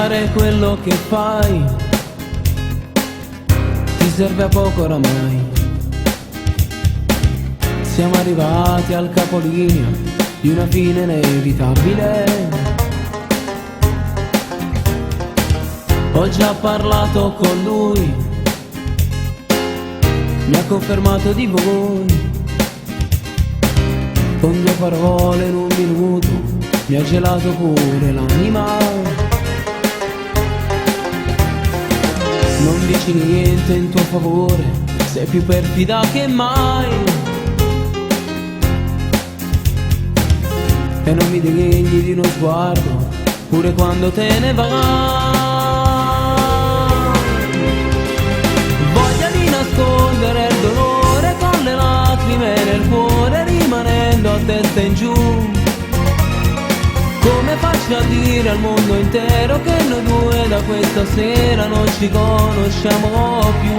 fare quello che fai ti serve a poco oramai. Siamo arrivati al capolinea di una fine inevitabile. Ho già parlato con lui, mi ha confermato di voi. Con 2 parole in 1 minuto mi ha gelato pure l'anima. Non dici niente in tuo favore, sei più perfida che mai. E non mi degni di uno sguardo, pure quando te ne vai. Voglia di nascondere il dolore con le lacrime nel cuore, rimanendo a testa in giù. Come faccio a dire al mondo intero che noi due da questa sera non ci conosciamo più?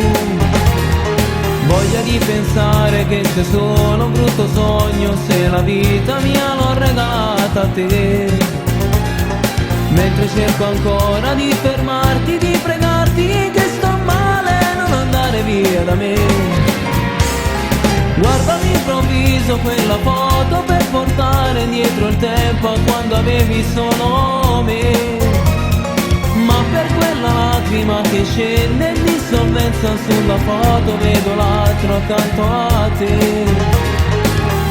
Voglia di pensare che sei solo un brutto sogno, se la vita mia l'ho regalata a te. Mentre cerco ancora di fermarti, di pregarti che sto male, non andare via da me. Guarda all'improvviso quella foto per portare indietro il tempo a quando avevi solo me. Ma per quella lacrima che scende in dissolvenza sulla foto vedo l'altro accanto a te.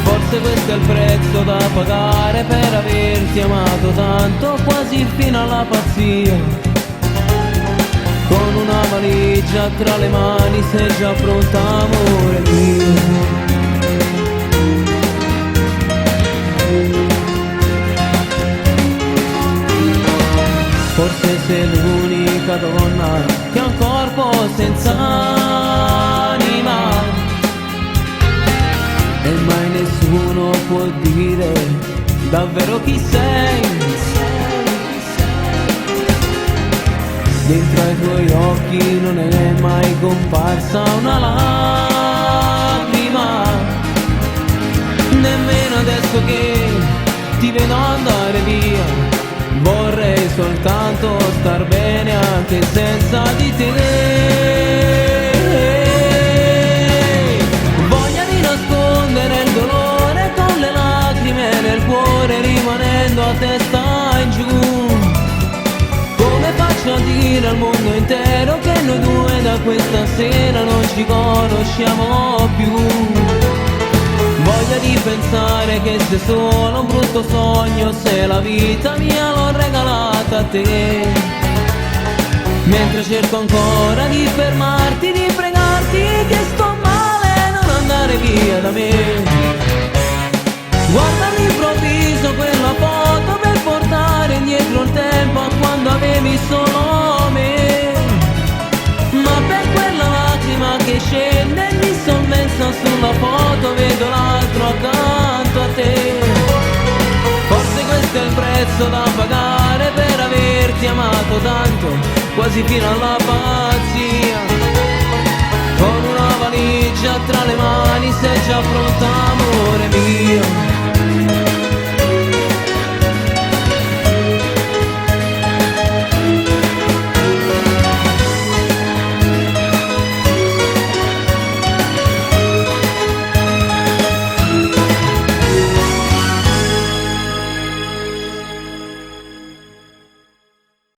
Forse questo è il prezzo da pagare per averti amato tanto, quasi fino alla pazzia. Con una valigia tra le mani sei già pronta, amore mio. Forse sei l'unica donna che ha un corpo senza anima, e mai nessuno può dire davvero chi sei. Dentro ai tuoi occhi non è mai comparsa una lacrima, nemmeno adesso che ti vedo andare via. Vorrei soltanto star bene anche senza di te. Voglia di nascondere il dolore con le lacrime nel cuore, rimanendo a testa in giù. Come faccio a dire al mondo intero che noi due da questa sera non ci conosciamo più? Voglia di pensare che sei solo un brutto sogno, se la vita mia l'ho regalata a te. Mentre cerco ancora di fermarti, di pregarti che sto male, non andare via da me. Guarda all'improvviso quella foto per portare indietro il tempo a quando avevi solo me. Ma per quella lacrima che scende in dissolvenza sulla foto vedo l'altro accanto a te. Forse questo è il prezzo da pagare per averti amato tanto, quasi fino alla pazzia. Con una valigia tra le mani sei già pronta,